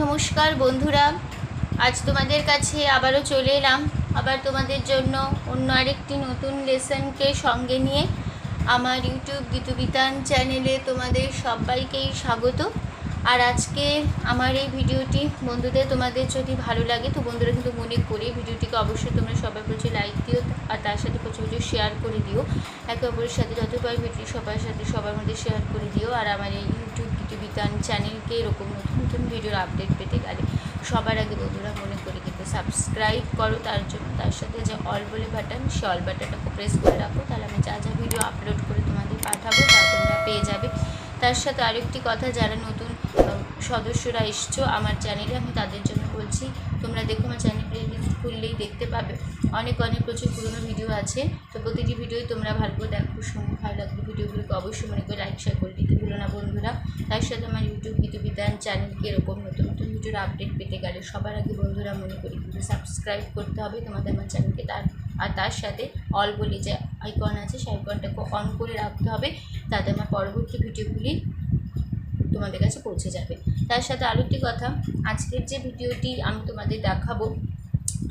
নমস্কার বন্ধুরা, আজ তোমাদের কাছে আবারও চলে এলাম আবার তোমাদের জন্য অন্য আরেকটি নতুন লেসনকে সঙ্গে নিয়ে। আমার ইউটিউব গীতবিতান চ্যানেলে তোমাদের সবাইকেই স্বাগত। আর আজকে আমার এই ভিডিওটি বন্ধুদের তোমাদের যদি ভালো লাগে তো বন্ধুরা কিন্তু মনে করে ভিডিওটিকে অবশ্যই তোমরা সবাই প্রচুর লাইক দিও আর তার সাথে প্রচুর শেয়ার করে দিও। একে অপরের সাথে যতবার ভিডিও সবার সাথে সবার মধ্যে শেয়ার করে দিও। আর আমার এই ইউটিউব গীতবিতান চ্যানেলকে এরকম নতুন নতুন ভিডিওর আপডেট পেতে গেলে সবার আগে বন্ধুরা মনে করে কিন্তু সাবস্ক্রাইব করো। তার জন্য তার সাথে যে অল বলে বাটন, সে অল বাটনটাকে প্রেস করে রাখো, তাহলে আমি যা যা ভিডিও আপলোড করে তোমাদের পাঠাবো তা তোমরা পেয়ে যাবে। তার সাথে আরেকটি কথা, যারা নতুন সদস্যরা এসছো আমার চ্যানেলে, আমি তাদের জন্য বলছি, তোমরা দেখো আমার চ্যানেল প্লেলিস্ট খুললেই দেখতে পাবে অনেক প্রচুর পুরনো ভিডিও আছে। তো প্রতিটি ভিডিওই তোমরা ভালো করে দেখো, শুনে ভালো লাগবে ভিডিওগুলোকে অবশ্যই মনে করে লাইক শেয়ার করে দিতে ভুলো না বন্ধুরা। তার সাথে আমার ইউটিউব গীতবিতান চ্যানেলকে এরকম নতুন নতুন ভিডিওর আপডেট পেতে গেলে সবার আগে বন্ধুরা মনে করি কিন্তু সাবস্ক্রাইব করতে হবে তোমাদের আমার চ্যানেলকে। তার সাথে অল বলে যে আইকন আছে সেই আইকনটাকে অন করে রাখতে হবে, তাতে আমার পরবর্তী ভিডিওগুলি তোমাদের কাছে পৌঁছে যাবে। তার সাথে আরেকটি কথা, আজকের যে ভিডিওটি আমি তোমাদের দেখাবো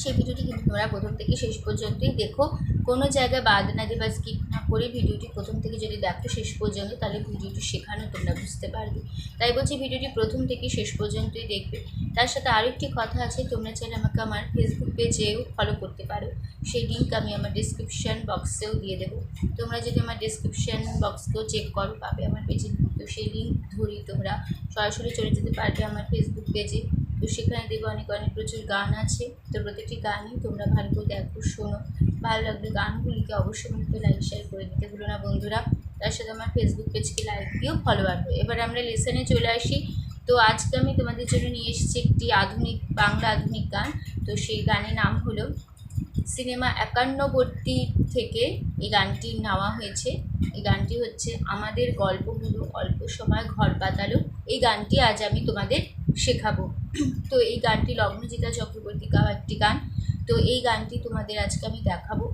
সেই ভিডিওটি কিন্তু তোমরা প্রথম থেকে শেষ পর্যন্তই দেখো, কোনো জায়গায় বাদ না দিয়ে বা স্কিপ না করে ভিডিওটি প্রথম থেকে যদি দেখো শেষ পর্যন্ত, তাহলে ভিডিওটি শেখানো তোমরা বুঝতে পারবে। তাই বলছি ভিডিওটি প্রথম থেকে শেষ পর্যন্তই দেখবে। তার সাথে আরেকটি কথা আছে, তোমরা চাইলে আমাকে আমার ফেসবুক পেজেও ফলো করতে পারো, সেই লিঙ্ক আমি আমার ডিসক্রিপশান বক্সেও দিয়ে দেবো। তোমরা যদি আমার ডিসক্রিপশান বক্সকেও চেক করো পাবে আমার পেজে, তো সেই লিঙ্ক ধরেই তোমরা সরাসরি চলে যেতে পারবে আমার ফেসবুক পেজে। তো সেখানে দেখবে অনেক প্রচুর গান আছে, তো প্রত্যেকটি গানই তোমরা ভালো করে দেখো, শোনো, ভালো লাগলে গানগুলিকে অবশ্যই আমাকে লাইক শেয়ার করে দিতে ভুলো না বন্ধুরা। তার সাথে আমার ফেসবুক পেজকে লাইক দিও, ফলো রাখবে। এবার আমরা লেসনে চলে আসি। তো আজকে আমি তোমাদের জন্য নিয়ে এসেছি একটি বাংলা আধুনিক গান। তো সেই গানের নাম হলো সিনেমা 51 থেকে এই গানটি নেওয়া হয়েছে। এই গানটি হচ্ছে আমাদের গল্পগুলো অল্প সময় ঘর পাতালো। এই গানটি আজ আমি তোমাদের শেখাবো। তো এই গানটি লগ্নজিতা চক্রবর্তী গাওয়া একটি গান। তো এই গানটি তোমাদের আজকে আমি দেখাবো।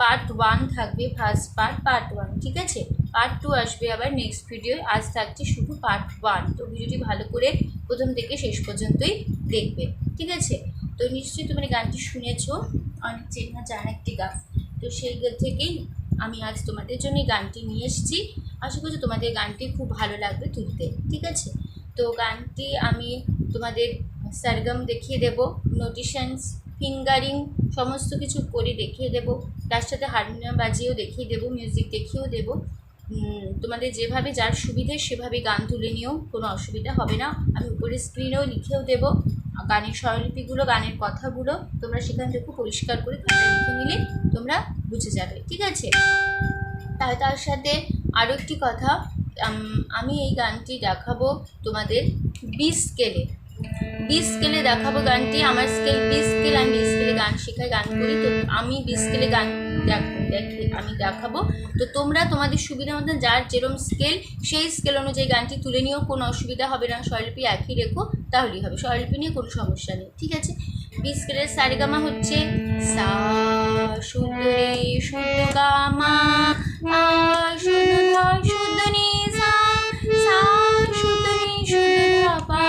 পার্ট 1 থাকবে, ফার্স্ট পার্ট 1, ঠিক আছে। পার্ট 2 আসবে আবার নেক্সট ভিডিও, আজ থাকছে শুধু পার্ট 1। তো ভিডিওটি ভালো করে প্রথম থেকে শেষ পর্যন্তই দেখবে, ঠিক আছে। তো নিশ্চয়ই তোমরা গানটি শুনেছো, অনেক চেনা জানা একটি গান। তো সেই থেকেই আমি আজ তোমাদের জন্য এই গানটি নিয়ে এসেছি। আশা করছি তোমাদের গানটি খুব ভালো লাগবে তুলতে, ঠিক আছে। তো গানটি আমি তোমাদের সারগম দেখিয়ে দেব, নোটেশনস, ফিঙ্গারিং সমস্ত কিছু করে দেখিয়ে দেব, তার সাথে হারমোনিয়াম বাজিয়েও দেখিয়ে দেব, মিউজিক দেখিয়েও দেব। তোমাদের যেভাবে যার সুবিধে সেভাবে গান তুলে নিয়েও কোনো অসুবিধা হবে না। আমি উপরে স্ক্রিনেও লিখেও দেব গানের স্বরলিপিগুলো, গানের কথাগুলো তোমরা সেখান থেকে পরিষ্কার করে খাতায় লিখে নিলে তোমরা বুঝে যাবে, ঠিক আছে। তার সাথে আরও একটি কথা, আমি এই গানটি দেখাবো তোমাদের 20 স্কেলে দেখাবো গানটি। আমার স্কেল 20 স্কেল, আমি 20 স্কেলে গান শেখাই, গান করি। তো আমি 20 স্কেলে গান আমি দেখাবো। তো তোমরা তোমাদের সুবিধা মতো যার যেরকম স্কেল সেই স্কেল অনুযায়ী গানটি তুলে নিয়েও কোনো অসুবিধা হবে না। স্বরলিপি একই রেখো তাহলেই হবে, স্বরলিপি নিয়ে কোনো সমস্যা নেই, ঠিক আছে। 20 স্কেলের সারেগামা হচ্ছে সা শুদ্ধ রে শুদ্ধ গামা, আ শুদ্ধ ধ শুদ্ধ নি সা, সা শুদ্ধ নি শুদ্ধ ধ পা,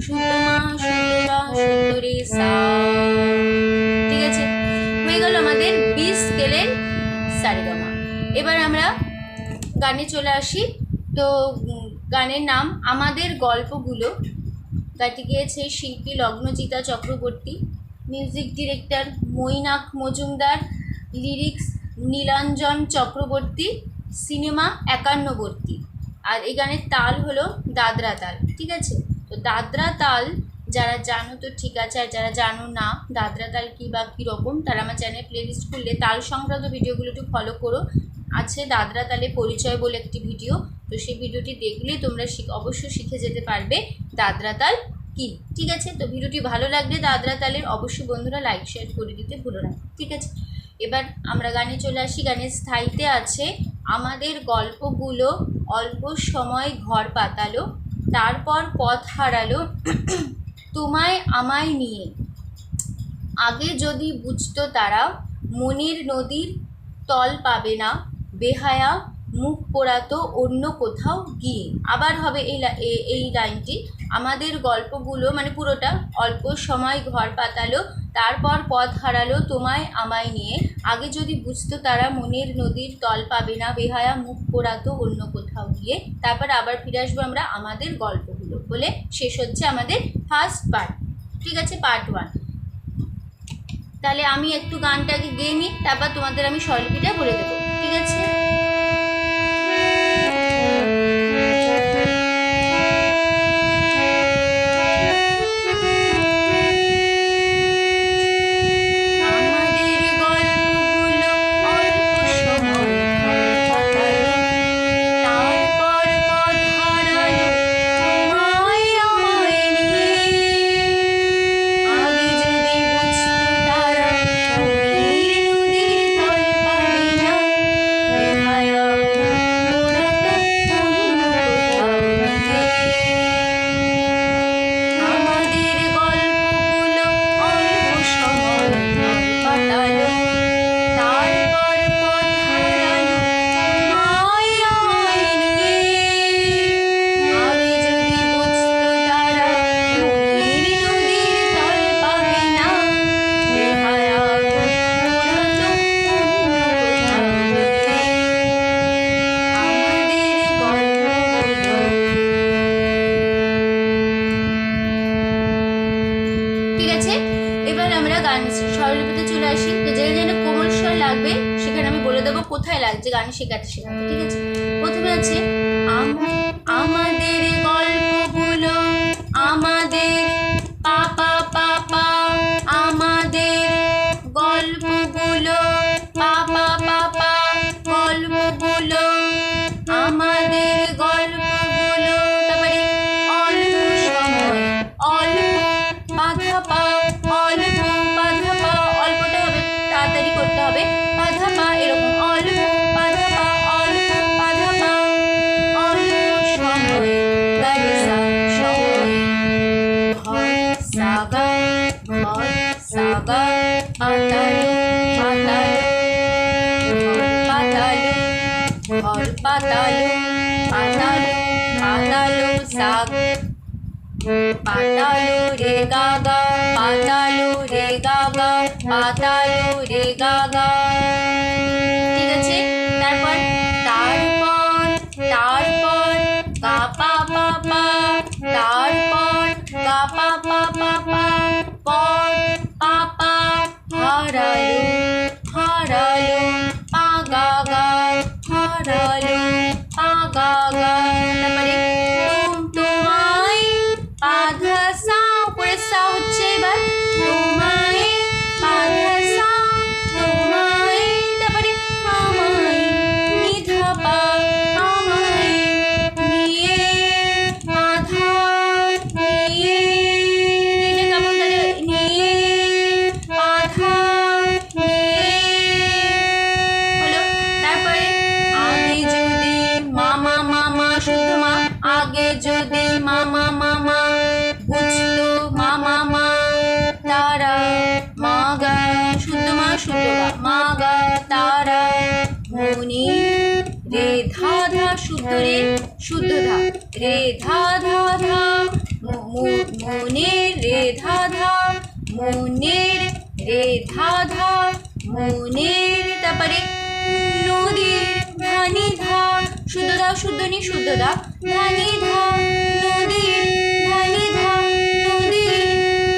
শুদ্ধ মা শুদ্ধ রা শুদ্ধ রে সা, ঠিক আছে। হয়ে গেল আমাদের 20 স্কেলের সারেগামা। এবার আমরা গানে চলে আসি। তো গানের নাম আমাদের গল্পগুলো। গানটি গেয়েছে শিল্পী Lagnajita Chakraborty, music director Mainak Majumdar, lyrics Nilanjan Chakraborty, cinema 51। আর এই গানের তাল হলো দাদরা তাল, ঠিক আছে। তো দাদরা তাল যারা জানো তো ঠিক আছে, আর যারা জানো না দাদরা তাল কী বা কীরকম, তারা আমার চ্যানেল প্লেলিস্ট খুললে তাল সংক্রান্ত ভিডিওগুলো একটু ফলো করো। আছে দাদরা তালে পরিচয় বলে একটি ভিডিও, তো সেই ভিডিওটি দেখলে তোমরা অবশ্যই শিখে যেতে পারবে দাদরা তাল কি, ঠিক আছে। তো ভিডিওটি ভালো লাগলে দাদরা তালের অবশ্যই বন্ধুরা লাইক শেয়ার করে দিতে ভুলো না, ঠিক আছে। এবার আমরা গানে চলে আসি। গানের স্থায়ীতে আছে আমাদের গল্পগুলো অল্প সময় ঘর পাতালো, তারপর পথ হারালো তোমায় আমায় নিয়ে, আগে যদি বুঝতো তারা মনের নদীর তল পাবে না, বেহায়া মুখ পোড়াতো অন্য কোথাও গিয়ে। আবার হবে এই লাইনটি, আমাদের গল্পগুলো মানে পুরোটা অল্প সময় ঘর পাতালো, তারপর পথ হারালো তোমায় আমায় নিয়ে। আগে যদি বুঝতো তারা মনের নদীর তল পাবে না, বেহায়া মুখ পোড়াতো অন্য কোথাও গিয়ে। তারপর আবার ফিরে আসবো আমরা আমাদের গল্পগুলো বলে শেষ হচ্ছে আমাদের ফার্স্ট পার্ট। ঠিক আছে, পার্ট 1। তাহলে আমি একটু গানটাকে গেয়ে নিই, তারপর তোমাদের আমি স্বরলিপিটা বলে দেবো। ঠিক আছে? স্বরলিপিতে চলে আসি। তো যেখানে যেখানে কোমল স্বর লাগবে সেখানে আমি বলে দেবো কোথায় লাগছে গান শেখাতে শেখাতে। ঠিক আছে, প্রথমে আছে আমাদের গল্পগুলো, আমাদের পাপা পাপা, আমাদের গল্পগুলো পাপা পাপা, গল্পগুলো আমাদের গল্পগুলো। তারপরে অল্প সময়, অল্প বাধা পা, অল্প বাধা পা, অল্পটা হবে তাড়াতাড়ি করতে হবে, বাধা পা এরকম অল্প বাধা পা, অল্প বাধা পা, অল্প সময় গারিসা সময়, ঘর সাগা, ঘর সাগা পাতালো পাতালো, ঘর পাতালো পাতালো পাতালো সাগ, পাতালো রে গাগা, পাতালো রে গাগা, পাতালো রে গাগা। ঠিক আছে, তারপর তারপর তারপর গাপা পাপা, তারপর গাপা পাপা পা, পর পাপা হারালো হারালো পাগাগা, হারালো পাগাগা। তারপরে তোমায় আধা সা করে সা হচ্ছে এবার, তোমায় আধা সা, তোমায়, তারপরে আমায় নিধা পা, আমায় নিয়ে আধা নিয়ে, এটা কেমন তাহলে নিয়ে আধা নিয়ে হলো। তারপরে আগে যদি মামা মামা শুদ্ধ মা, আগে যদি মামা মামা বুঝতো মামা মা, তারা মাগা শুদ্ধ মা শুদ্ধ গা, মাগা তারা মনি রে ধা ধা শুদ্ধ রে শুদ্ধ ধা, রে ধা ধা ধা মনের রে ধা ধা, মনের রে ধা ধা মনের। তারপরে নদীর ধানি ধা শুদ্ধ ধা শুদ্ধ নি শুদ্ধ ধা, ধানি ধা নদীর ধানি ধা, নদীর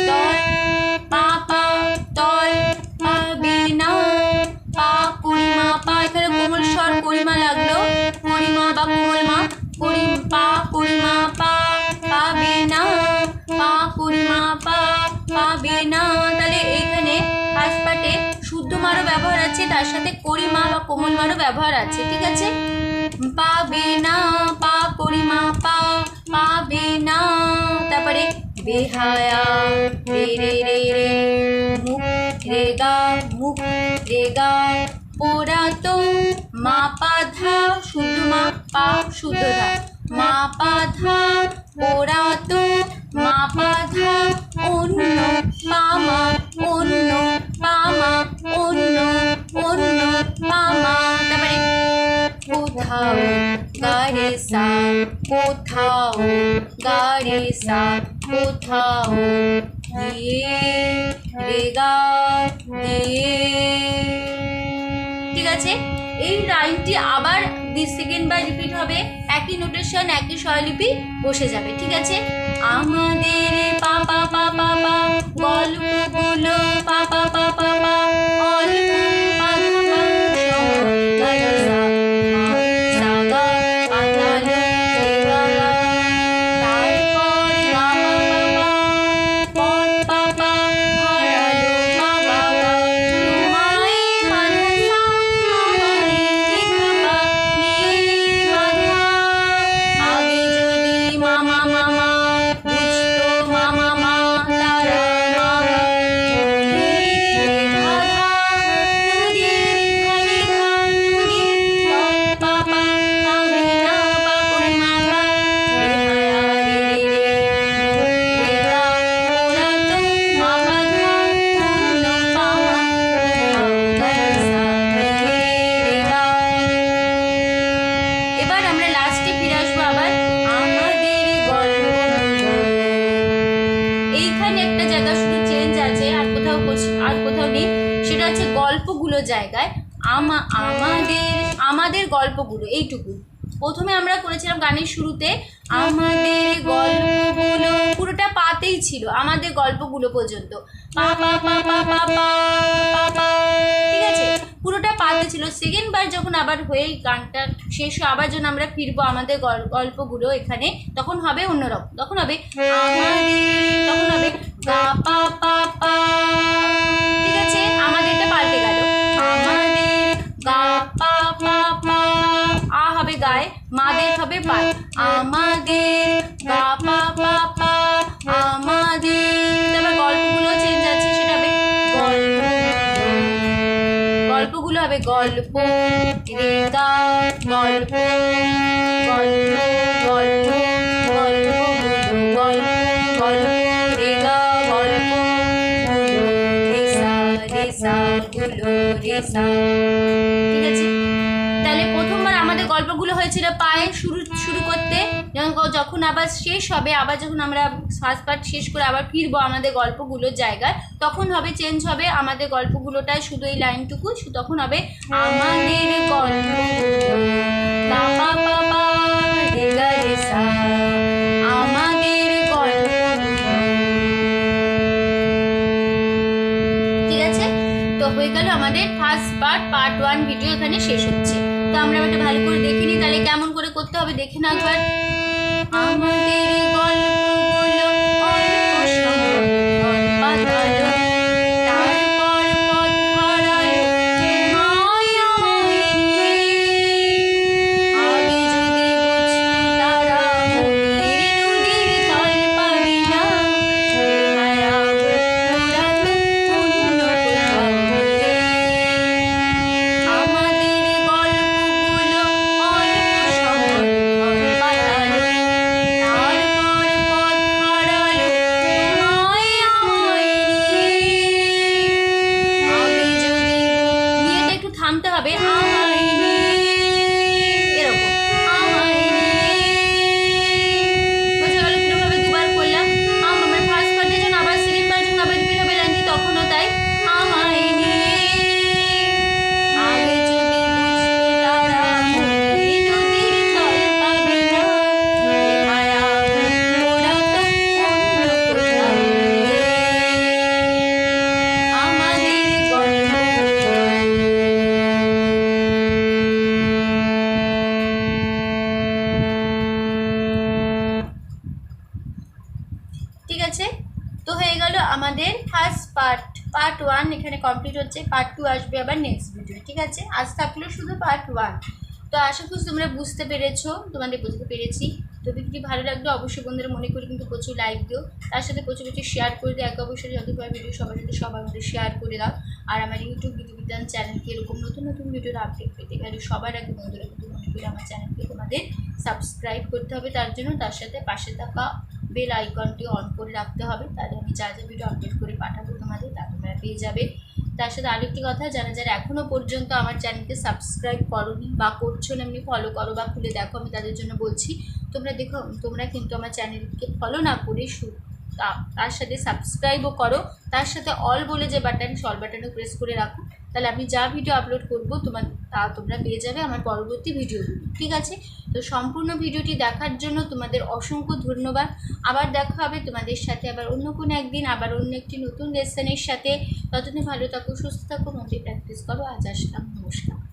তল পাপা তল পাবে না, পা পরিমা পা, এখানে কোমল স্বর পরিমা লাগলো, পরিমা বা কোমল মা, পা পরিমা পা পাবে না, পা পরিমা পা পাবে না। তাহলে এখানে ফার্স্ট পার্টে শুদ্ধ মারও ব্যবহার আছে, তার সাথে করিমা বা কোমল মারও ব্যবহার আছে। ঠিক আছে, পাবে না পা পরিমা পা পাবে না। তারপরে বেহায়া রে রে রে রে, মুখ রে গা, মুখ রে গা পোড়াতো, মা পা ধা শুদ্ধ মা পা শুদ্ধ ধা, মা পা ধা পোড়াতো, মা পা ধা অন্য পামা, অন্য পামা, অন্য অন্য পামা। তারপরে কোথাও গারে সা, কোথাও গা রে সা কোথাও গিয়ে রে গা দিয়ে। ঠিক আছে, এই লাইনটি আবার 2 সেকেন্ড বার রিপিট হবে, একই নোটেশন একই স্বরলিপি বসে যাবে। ঠিক আছে, আমাদের পা পা পা পা পা গল্পগুলো পা পা পা পা পা অল্প পা পা পা সা গা পাতাল রে গা গা, তারপর গা পা পা পা পদ পা পা হারালো মা গা গা, তোমায় বাঁধা আমারে ঠেকা নে বাঁধা। আগে যদি মামা মামা বুঝতো মামা মা তারা মা গা, নদীর ধারা নদীর ধারে ধা নদীর তল পা পা পাবে না পা করে মা গা রে হায়া রে রে রে গা, ওরা তো মা বাঁধা অন্য পামা গা সা রে গা। এবার আমরা লাস্টে ফিরে আসবো আবার আমাদের গল্পগুলো। এইখানে একটা জায়গা শুধু চেঞ্জ আছে, আর কোথাও নেই, সেটা হচ্ছে গল্পগুলো জায়গায় আমাদের গল্পগুলো এইটুকু। প্রথমে আমরা করেছিলাম গানের শুরুতে আমাদের গল্পগুলো, পুরোটা পাতেই ছিল আমাদের গল্পগুলো পর্যন্ত, পা পা পা পা পা পা পা পা। ঠিক আছে, পুরোটা পাতে ছিল। সেকেন্ড বার যখন আবার হয়ে গানটা শেষ হয়, আবার যখন আমরা ফিরবো আমাদের গল্পগুলো এখানে, তখন হবে অন্যরকম, তখন হবে গা পা পা পা। ঠিক আছে, আমাদেরটা পাল্টে গেল, আমাদের গা পা পা পা, আ হবে গায়ে, মাদের হবে পায়, আমাদের গা পা পা পা আমাদের। তারপর গল্পগুলো চেঞ্জ আছে, সেটা হবে গল্পগুলো হবে গল্প রে গা গল্প গল্প গল্প গল্প গল্প গল্প রে গা গল্প রে সা গুলো রে সা। ঠিক আছে, তাহলে প্রথমবার আমাদের গল্পগুলো হয়েছিল পায়ে শুরু করতে, যখন আবার শেষ হবে, আবার যখন আমরা ফার্স্ট পার্ট শেষ করে আবার ফিরবো আমাদের গল্পগুলোর জায়গায়, তখন হবে চেঞ্জ হবে আমাদের গল্পগুলোটায় শুধু এই লাইনটুকু, তখন হবে আমাদের গল্পগুলো পা পা পা পা রে গা রে সা, আমাদের গল্পগুলো। ঠিক আছে, তো হয়ে গেল আমাদের ফার্স্ট পার্ট 1 ভিডিও এখানে শেষ হচ্ছে। তো আমরা একটা ভালো করে দেখে নিই, তাহলে কেমন করে করতে হবে দেখে না একবার। আমাদের গল্পগুলো অল্প সময় পাতালো, তারপর পথ হারালো তোমায় আমায় নিয়ে। আগে যদি বুঝতো তারা নদীর তল পাবে না, হায়া ওরা তো অন্য কোথাও গিয়ে। আমাদের গল্পগুলো অল্প সময় পাতালো, তারপর পথ হারালো তোমায় আমায় নিয়ে। আগে যদি নিয়েটা একটু থামতে হবে, আমায় নিয়ে, এরকম আমায় নিয়ে। বোঝা গেল কিরকমভাবে দুবার করলাম। আমার ফার্স্ট পার্টে যখন আবার সেকেন্ড পার্ট যখন আবার রিপিট হবে লাইনটি, তখনও তাই আমায় নিয়ে। আগে যদি বুঝতো তারা নদীর তল পাবে না, হায়া ওরা তো অন্য কোথাও গিয়ে। আমাদের গল্পগুলো। ঠিক আছে, তো হয়ে গেল আমাদের ফার্স্ট পার্ট 1 এখানে কমপ্লিট হচ্ছে। পার্ট 2 আসবে আবার নেক্সট ভিডিও। ঠিক আছে, আজ থাকলো শুধু পার্ট 1। তো আশা করি তোমরা বুঝতে পেরেছো, তোমাদের বুঝতে পেরেছি। তো ভিডিওটি ভালো লাগলে অবশ্যই বন্ধুরা মনে করি কিন্তু প্রচুর লাইক দিও, তার সাথে প্রচুর শেয়ার করে দিও। একে অবশ্যই যত ভিডিও সবার মধ্যে শেয়ার করে দাও। আর আমার ইউটিউব বিদ্যুবিতান চ্যানেলকে এরকম নতুন ভিডিওর আপডেট পেতে গেলে সবার আগে বন্ধুরা কিন্তু মনে করি আমার চ্যানেলকে তোমাদের সাবস্ক্রাইব করতে হবে। তার জন্য তার সাথে পাশে থাকা বেল আইকনটি অন করে রাখতে হবে, তাহলে আমি যা ভিডিও আপলোড করে পাঠাবো তোমাদের তা তোমরা পেয়ে যাবে। তার সাথে আরেকটি কথা, যারা যারা এখনও পর্যন্ত আমার চ্যানেলকে সাবস্ক্রাইব করোনি বা করছো না, এমনি ফলো করো বা খুলে দেখো, আমি তাদের জন্য বলছি তোমরা দেখো, তোমরা কিন্তু আমার চ্যানেলকে ফলো না করে তার সাথে সাবস্ক্রাইবও করো, তার সাথে অল বলে যে বাটন, অল বাটনও প্রেস করে রাখো। তাহলে আমি যা ভিডিও আপলোড করবো তোমরা পেয়ে যাবে আমার পরবর্তী ভিডিওগুলো, ঠিক আছে? তো সম্পূর্ণ ভিডিওটি দেখার জন্য তোমাদের অসংখ্য ধন্যবাদ। আবার দেখা হবে তোমাদের সাথে আবার অন্য কোনো একদিন, আবার অন্য একটি নতুন লেসনের সাথে। ততদিন ভালো থাকো, সুস্থ থাকো, মন্ত্রে প্র্যাকটিস করো। আজ আসলাম, নমস্কার।